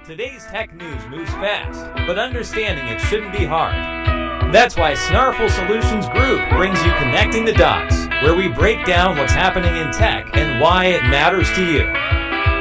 Today's tech news moves fast, but understanding it shouldn't be hard. That's why Snarful Solutions Group brings you Connecting the Dots, where we break down what's happening in tech and why it matters to you.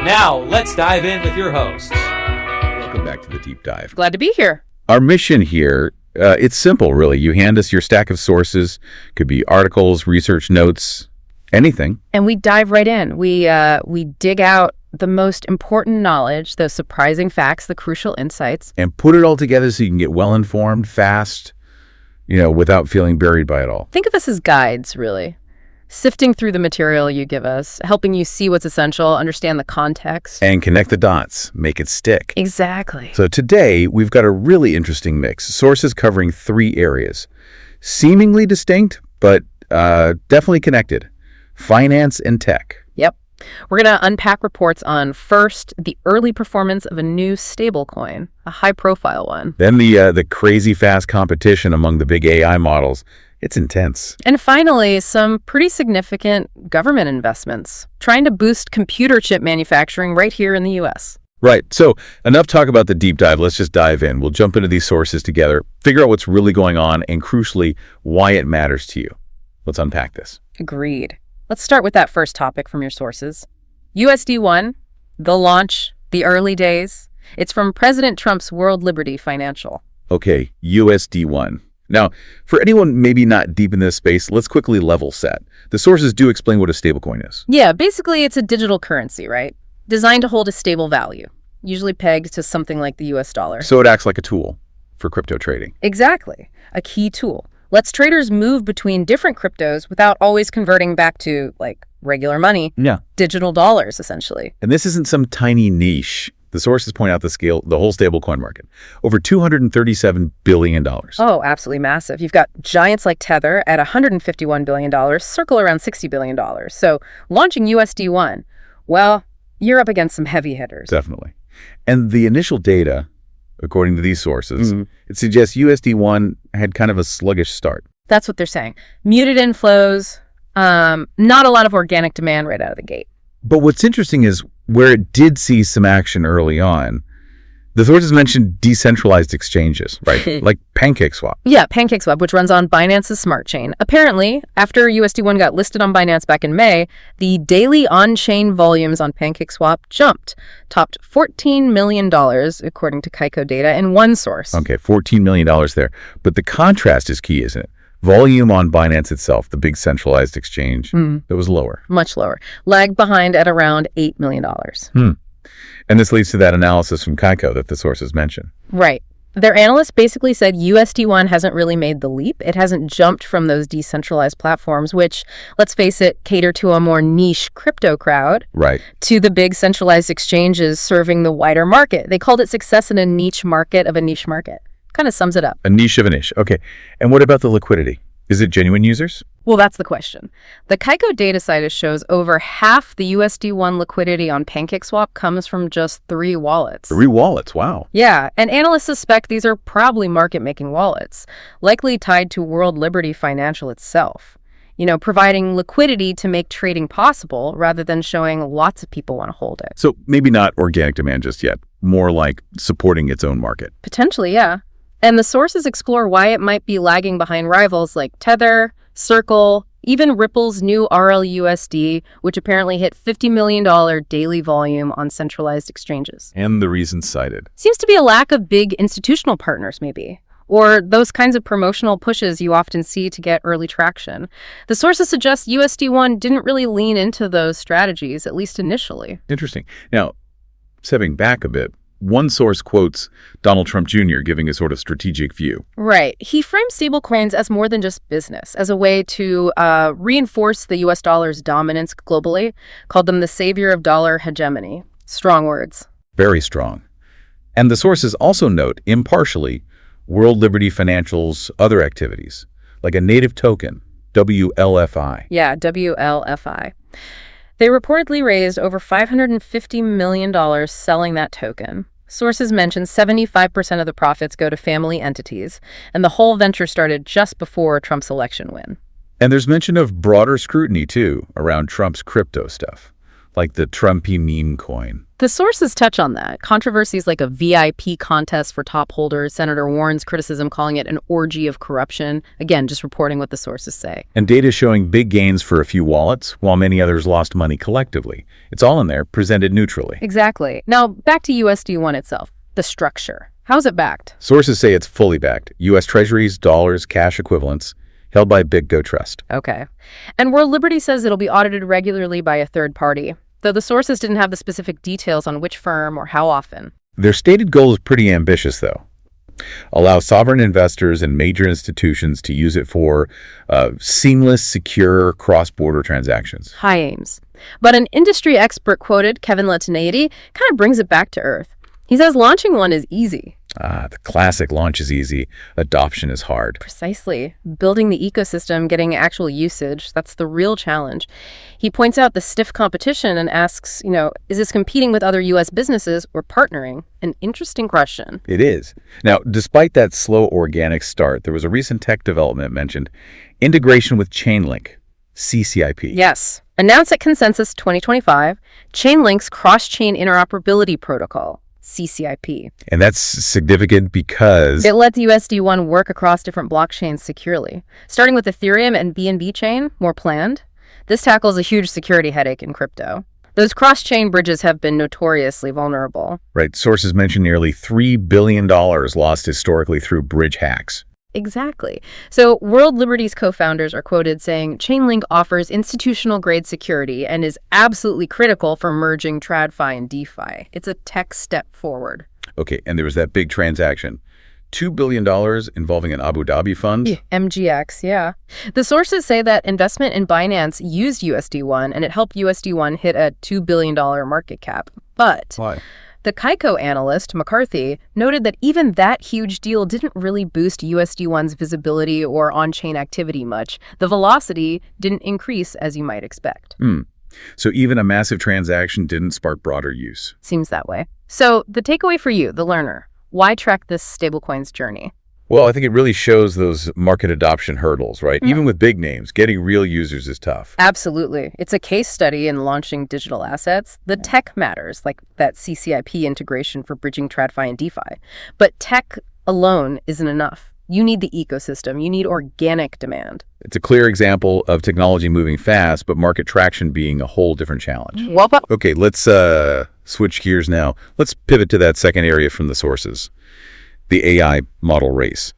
Now, let's dive in with your hosts. Welcome back to the Deep Dive. Glad to be here. Our mission here, it's simple, really. You hand us your stack of sources, could be articles, research notes, anything. And we dive right in. We dig out the most important knowledge, the surprising facts, the crucial insights. And put it all together so you can get well-informed, fast, without feeling buried by it all. Think of us as guides, really. Sifting through the material you give us, helping you see what's essential, understand the context. And connect the dots, make it stick. Exactly. So today, we've got a really interesting mix. Sources covering 3 areas. Seemingly distinct, but definitely connected. Finance and tech. Yep. We're going to unpack reports on, first, the early performance of a new stablecoin, a high-profile one. Then the crazy fast competition among the big AI models. It's intense. And finally, some pretty significant government investments, trying to boost computer chip manufacturing right here in the U.S. Right. So enough talk about the deep dive. Let's just dive in. We'll jump into these sources together, figure out what's really going on, and crucially, why it matters to you. Let's unpack this. Agreed. Let's start with that first topic from your sources. USD1, the launch, the early days. It's from President Trump's World Liberty Financial. Okay, USD1. Now, for anyone maybe not deep in this space, let's quickly level set. The sources do explain what a stablecoin is. Yeah, basically it's a digital currency, right? Designed to hold a stable value, usually pegged to something like the US dollar. So it acts like a tool for crypto trading. Exactly, a key tool. Lets traders move between different cryptos without always converting back to, regular money. Yeah. Digital dollars, essentially. And this isn't some tiny niche. The sources point out the scale, the whole stablecoin market. Over $237 billion. Oh, absolutely massive. You've got giants like Tether at $151 billion, Circle around $60 billion. So launching USD1, well, you're up against some heavy hitters. Definitely. And the initial data, according to these sources, it suggests USD1 had kind of a sluggish start. That's what they're saying. Muted inflows, not a lot of organic demand right out of the gate. But what's interesting is where it did see some action early on, the sources mentioned decentralized exchanges, right? Like PancakeSwap. Yeah, PancakeSwap, which runs on Binance's smart chain. Apparently, after USD1 got listed on Binance back in May, the daily on-chain volumes on PancakeSwap jumped, topped $14 million, according to Kaiko data, in one source. Okay, $14 million there. But the contrast is key, isn't it? Volume on Binance itself, the big centralized exchange, that was lower. Much lower. Lagged behind at around $8 million. And this leads to that analysis from Kaiko that the sources mentioned. Right. Their analyst basically said USD1 hasn't really made the leap. It hasn't jumped from those decentralized platforms, which, let's face it, cater to a more niche crypto crowd. Right. To the big centralized exchanges serving the wider market. They called it success in a niche market of a niche market. Kind of sums it up. A niche of a niche. Okay. And what about the liquidity? Is it genuine users? Well, that's the question. The Kaiko data site shows over half the USD1 liquidity on PancakeSwap comes from just 3 wallets. 3 wallets, wow. Yeah, and analysts suspect these are probably market-making wallets, likely tied to World Liberty Financial itself. Providing liquidity to make trading possible rather than showing lots of people want to hold it. So maybe not organic demand just yet, more like supporting its own market. Potentially, yeah. And the sources explore why it might be lagging behind rivals like Tether, Circle, even Ripple's new RLUSD, which apparently hit $50 million daily volume on centralized exchanges. And the reasons cited. Seems to be a lack of big institutional partners, maybe. Or those kinds of promotional pushes you often see to get early traction. The sources suggest USD1 didn't really lean into those strategies, at least initially. Interesting. Now, stepping back a bit, one source quotes Donald Trump Jr. giving a sort of strategic view. Right. He framed stablecoins as more than just business, as a way to reinforce the U.S. dollar's dominance globally, called them the savior of dollar hegemony. Strong words. Very strong. And the sources also note, impartially, World Liberty Financial's other activities, like a native token, WLFI. Yeah, WLFI. They reportedly raised over $550 million selling that token. Sources mention 75% of the profits go to family entities, and the whole venture started just before Trump's election win. And there's mention of broader scrutiny, too, around Trump's crypto stuff. like the Trumpy meme coin. The sources touch on that. Controversies like a VIP contest for top holders, Senator Warren's criticism calling it an orgy of corruption. Again, just reporting what the sources say. And data showing big gains for a few wallets, while many others lost money collectively. It's all in there, presented neutrally. Exactly. Now, back to USD1 itself. The structure. How's it backed? Sources say it's fully backed. U.S. Treasuries, dollars, cash equivalents, held by BitGo Trust. Okay. And World Liberty says it'll be audited regularly by a third party, though the sources didn't have the specific details on which firm or how often. Their stated goal is pretty ambitious, though. Allow sovereign investors and major institutions to use it for seamless, secure, cross-border transactions. High aims. But an industry expert quoted, Kevin Lataneity, kind of brings it back to earth. He says launching one is easy. The classic launch is easy. Adoption is hard. Precisely. Building the ecosystem, getting actual usage, that's the real challenge. He points out the stiff competition and asks, is this competing with other U.S. businesses or partnering? An interesting question. It is. Now, despite that slow organic start, there was a recent tech development mentioned, integration with Chainlink, CCIP. Yes. Announced at Consensus 2025, Chainlink's cross-chain interoperability protocol. CCIP. And that's significant because it lets USD1 work across different blockchains securely. Starting with Ethereum and BNB chain, more planned. This tackles a huge security headache in crypto. Those cross-chain bridges have been notoriously vulnerable. Right. Sources mention nearly $3 billion lost historically through bridge hacks. Exactly. So World Liberty's co-founders are quoted saying, Chainlink offers institutional-grade security and is absolutely critical for merging TradFi and DeFi. It's a tech step forward. Okay, and there was that big transaction. $2 billion involving an Abu Dhabi fund? MGX, yeah. The sources say that investment in Binance used USD1, and it helped USD1 hit a $2 billion market cap. But why? The Kaiko analyst, McCarthy, noted that even that huge deal didn't really boost USD1's visibility or on-chain activity much. The velocity didn't increase as you might expect. So even a massive transaction didn't spark broader use. Seems that way. So the takeaway for you, the learner, why track this stablecoin's journey? Well, I think it really shows those market adoption hurdles, right? Even with big names, getting real users is tough. Absolutely. It's a case study in launching digital assets. The tech matters, like that CCIP integration for bridging TradFi and DeFi. But tech alone isn't enough. You need the ecosystem. You need organic demand. It's a clear example of technology moving fast, but market traction being a whole different challenge. Okay, let's switch gears now. Let's pivot to that second area from the sources. The AI model race.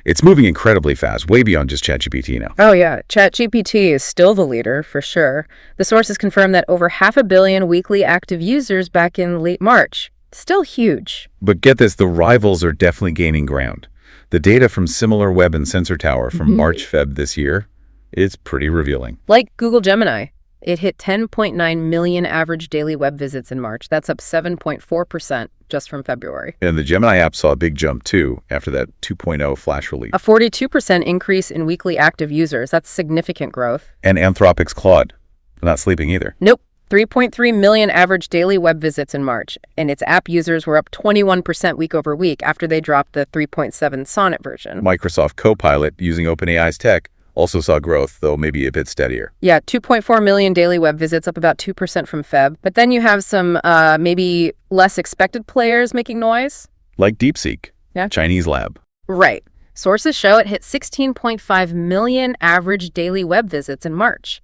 It's moving incredibly fast, way beyond just ChatGPT now. Oh yeah, ChatGPT is still the leader, for sure. The sources confirmed that over 500 million weekly active users back in late March. Still huge. But get this, the rivals are definitely gaining ground. The data from SimilarWeb and Sensor Tower from March-Feb this year is pretty revealing. Like Google Gemini. It hit 10.9 million average daily web visits in March. That's up 7.4% just from February. And the Gemini app saw a big jump, too, after that 2.0 flash release. A 42% increase in weekly active users. That's significant growth. And Anthropic's Claude. Not sleeping either. Nope. 3.3 million average daily web visits in March, and its app users were up 21% week over week after they dropped the 3.7 Sonnet version. Microsoft Copilot, using OpenAI's tech, also saw growth, though maybe a bit steadier. Yeah, 2.4 million daily web visits, up about 2% from Feb. But then you have some maybe less expected players making noise. Like DeepSeek, Chinese lab. Right. Sources show it hit 16.5 million average daily web visits in March.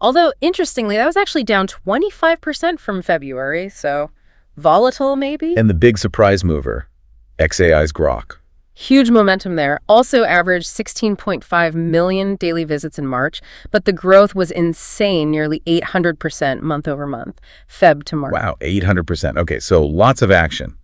Although, interestingly, that was actually down 25% from February, so volatile maybe? And the big surprise mover, xAI's Grok. Huge momentum there. Also averaged 16.5 million daily visits in March, but the growth was insane, nearly 800% month over month, Feb to March. Wow, 800%. Okay, so lots of action.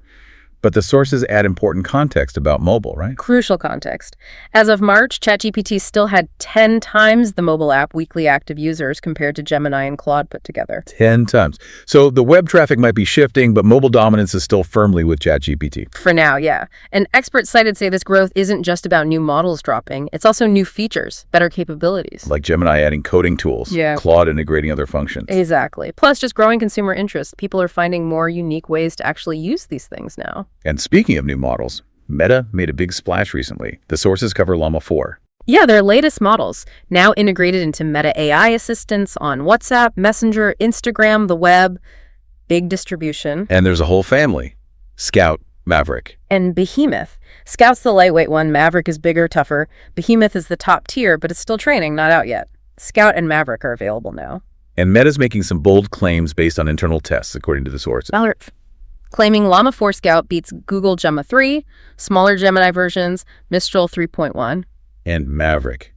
But the sources add important context about mobile, right? Crucial context. As of March, ChatGPT still had 10 times the mobile app weekly active users compared to Gemini and Claude put together. 10 times. So the web traffic might be shifting, but mobile dominance is still firmly with ChatGPT. For now, yeah. And experts cited say this growth isn't just about new models dropping. It's also new features, better capabilities. Like Gemini adding coding tools, Claude integrating other functions. Exactly. Plus, just growing consumer interest. People are finding more unique ways to actually use these things now. And speaking of new models, Meta made a big splash recently. The sources cover Llama 4. Yeah, their latest models, now integrated into Meta AI assistants on WhatsApp, Messenger, Instagram, the web. Big distribution. And there's a whole family. Scout, Maverick. And Behemoth. Scout's the lightweight one, Maverick is bigger, tougher. Behemoth is the top tier, but it's still training, not out yet. Scout and Maverick are available now. And Meta's making some bold claims based on internal tests, according to the sources. Claiming Llama 4 Scout beats Google Gemma 3, smaller Gemini versions, Mistral 3.1. And Maverick.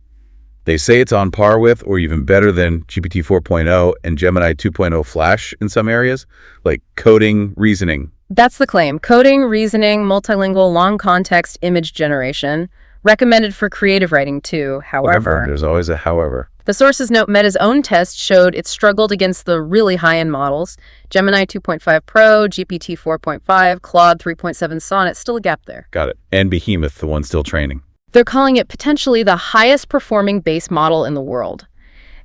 They say it's on par with or even better than GPT 4.0 and Gemini 2.0 Flash in some areas, like coding, reasoning. That's the claim. Coding, reasoning, multilingual, long context, image generation. Recommended for creative writing too, however. There's always a however. The sources note Meta's own test showed it struggled against the really high-end models. Gemini 2.5 Pro, GPT 4.5, Claude 3.7 Sonnet, still a gap there. Got it. And Behemoth, the one still training. They're calling it potentially the highest performing base model in the world,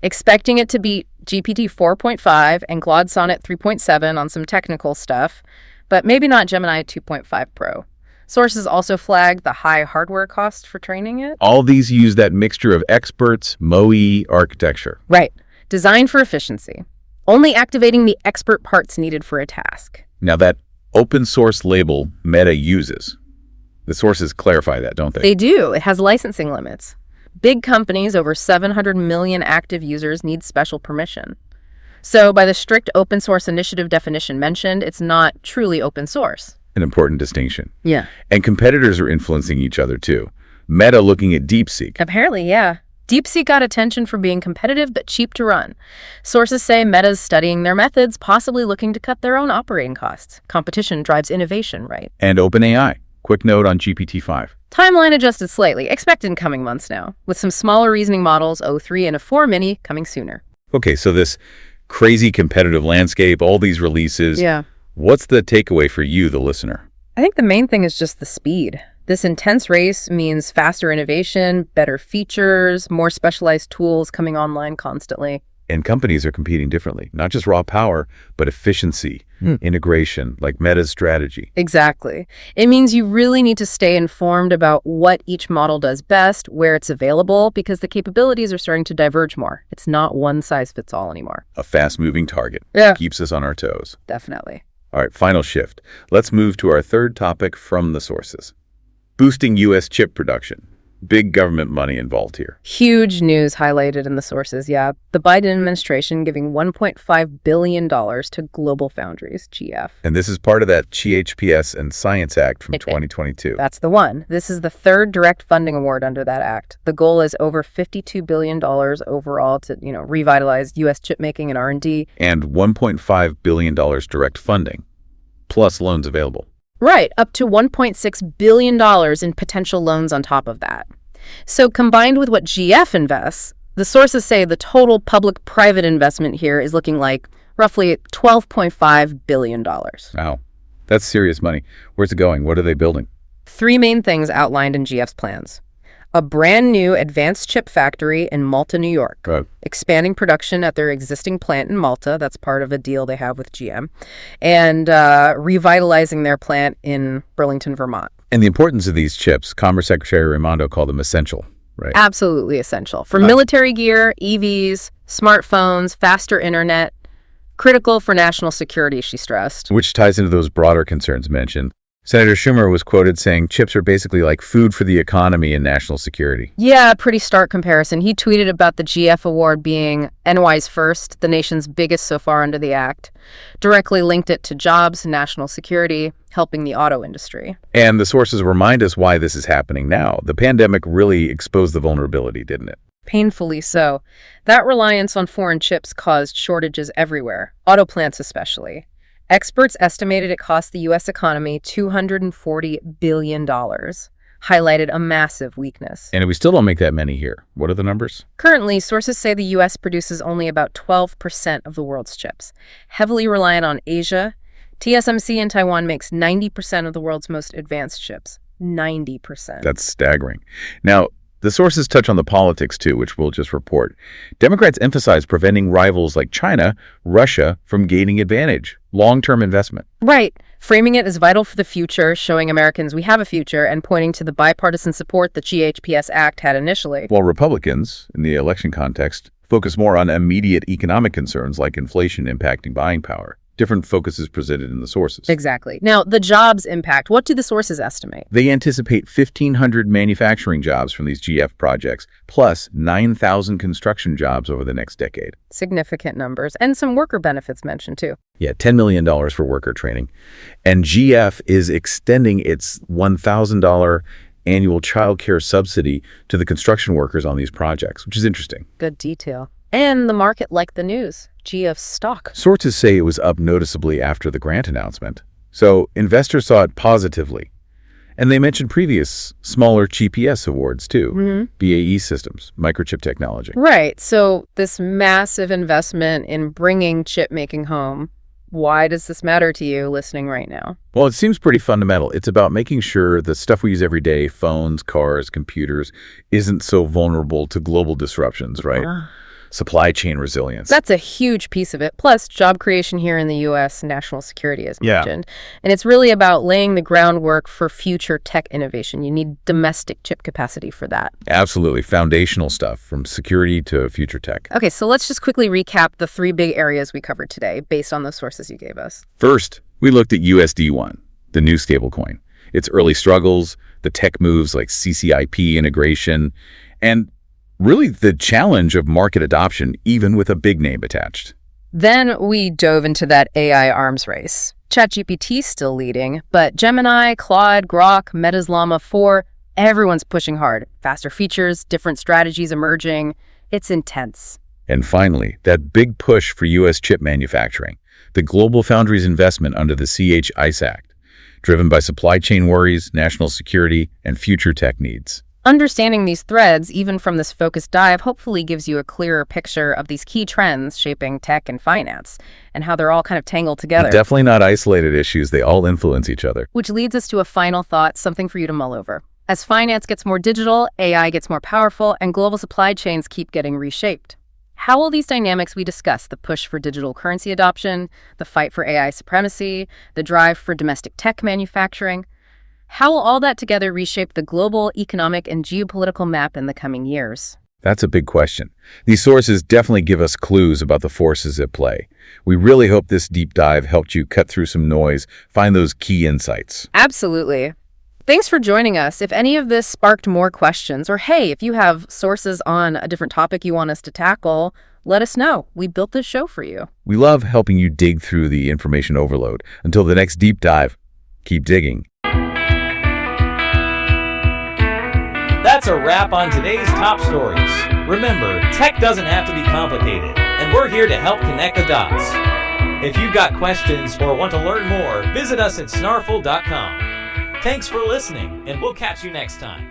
expecting it to beat GPT 4.5 and Claude Sonnet 3.7 on some technical stuff, but maybe not Gemini 2.5 Pro. Sources also flagged the high hardware cost for training it. All these use that mixture of experts, MoE architecture. Right. Designed for efficiency. Only activating the expert parts needed for a task. Now that open source label Meta uses, the sources clarify that, don't they? They do. It has licensing limits. Big companies, over 700 million active users, need special permission. So by the strict open source initiative definition mentioned, it's not truly open source. An important distinction. Yeah. And competitors are influencing each other too. Meta looking at DeepSeek. Apparently, yeah. DeepSeek got attention for being competitive but cheap to run. Sources say Meta's studying their methods, possibly looking to cut their own operating costs. Competition drives innovation, right? And OpenAI. Quick note on GPT-5. Timeline adjusted slightly, expected in coming months now, with some smaller reasoning models, O3 and a 4 Mini, coming sooner. Okay, so this crazy competitive landscape, all these releases. Yeah. What's the takeaway for you, the listener? I think the main thing is just the speed. This intense race means faster innovation, better features, more specialized tools coming online constantly. And companies are competing differently, not just raw power, but efficiency, integration, like Meta's strategy. Exactly. It means you really need to stay informed about what each model does best, where it's available, because the capabilities are starting to diverge more. It's not one size fits all anymore. A fast-moving target. Yeah. Keeps us on our toes. Definitely. All right, final shift. Let's move to our third topic from the sources. Boosting U.S. chip production. Big government money involved here. Huge news highlighted in the sources, yeah. The Biden administration giving $1.5 billion to GlobalFoundries, GF. And this is part of that CHPS and Science Act from 2022. That's the one. This is the third direct funding award under that act. The goal is over $52 billion overall to, revitalize U.S. chip making and R&D. And $1.5 billion direct funding, plus loans available. Right, up to $1.6 billion in potential loans on top of that. So combined with what GF invests, the sources say the total public-private investment here is looking like roughly $12.5 billion. Wow, that's serious money. Where's it going? What are they building? 3 main things outlined in GF's plans. A brand new advanced chip factory in Malta, New York, expanding production at their existing plant in Malta. That's part of a deal they have with GM, and revitalizing their plant in Burlington, Vermont. And the importance of these chips, Commerce Secretary Raimondo called them essential, right? Absolutely essential. For military gear, EVs, smartphones, faster internet, critical for national security, she stressed. Which ties into those broader concerns mentioned. Senator Schumer was quoted saying chips are basically like food for the economy and national security. Yeah, pretty stark comparison. He tweeted about the GF award being NY's first, the nation's biggest so far under the act. Directly linked it to jobs, national security, helping the auto industry. And the sources remind us why this is happening now. The pandemic really exposed the vulnerability, didn't it? Painfully so. That reliance on foreign chips caused shortages everywhere, auto plants especially. Experts estimated it cost the U.S. economy $240 billion, highlighted a massive weakness. And we still don't make that many here. What are the numbers? Currently, sources say the U.S. produces only about 12% of the world's chips, heavily reliant on Asia. TSMC in Taiwan makes 90% of the world's most advanced chips. 90%. That's staggering. Now, the sources touch on the politics, too, which we'll just report. Democrats emphasize preventing rivals like China, Russia, from gaining advantage. Long-term investment. Right. framing it as vital for the future, showing Americans we have a future, and pointing to the bipartisan support the GHPS Act had initially. While Republicans, in the election context, focus more on immediate economic concerns like inflation impacting buying power. Different focuses presented in the sources. Exactly. Now, the jobs impact. What do the sources estimate? They anticipate 1,500 manufacturing jobs from these GF projects, plus 9,000 construction jobs over the next decade. Significant numbers. And some worker benefits mentioned, too. Yeah, $10 million for worker training. And GF is extending its $1,000 annual child care subsidy to the construction workers on these projects, which is interesting. Good detail. And the market liked the news. GF stock. Sources say it was up noticeably after the grant announcement. So investors saw it positively. And they mentioned previous smaller GPS awards too. BAE Systems, microchip technology. Right. So this massive investment in bringing chip making home. Why does this matter to you listening right now? Well, it seems pretty fundamental. It's about making sure the stuff we use every day, phones, cars, computers, isn't so vulnerable to global disruptions, right? Supply chain resilience. That's a huge piece of it. Plus, job creation here in the U.S., national security, as mentioned. And it's really about laying the groundwork for future tech innovation. You need domestic chip capacity for that. Absolutely. Foundational stuff, from security to future tech. Okay, so let's just quickly recap the 3 big areas we covered today based on those sources you gave us. First, we looked at USD1, the new stablecoin, its early struggles, the tech moves like CCIP integration, and really the challenge of market adoption, even with a big name attached. Then we dove into that AI arms race. ChatGPT's still leading, but Gemini, Claude, Grok, Meta's Llama 4, everyone's pushing hard. Faster features, different strategies emerging. It's intense. And finally, that big push for U.S. chip manufacturing, the GlobalFoundries investment under the ICE Act, driven by supply chain worries, national security, and future tech needs. Understanding these threads, even from this focused dive, hopefully gives you a clearer picture of these key trends shaping tech and finance and how they're all kind of tangled together. Definitely not isolated issues. They all influence each other. Which leads us to a final thought, something for you to mull over. As finance gets more digital, AI gets more powerful, and global supply chains keep getting reshaped. How will these dynamics we discussed, the push for digital currency adoption, the fight for AI supremacy, the drive for domestic tech manufacturing, how will all that together reshape the global economic and geopolitical map in the coming years? That's a big question. These sources definitely give us clues about the forces at play. We really hope this deep dive helped you cut through some noise, find those key insights. Absolutely. Thanks for joining us. If any of this sparked more questions, or hey, if you have sources on a different topic you want us to tackle, let us know. We built this show for you. We love helping you dig through the information overload. Until the next deep dive, keep digging. That's a wrap on today's top stories. Remember, tech doesn't have to be complicated, and we're here to help connect the dots. If you've got questions or want to learn more, visit us at snarful.com. Thanks for listening, and we'll catch you next time.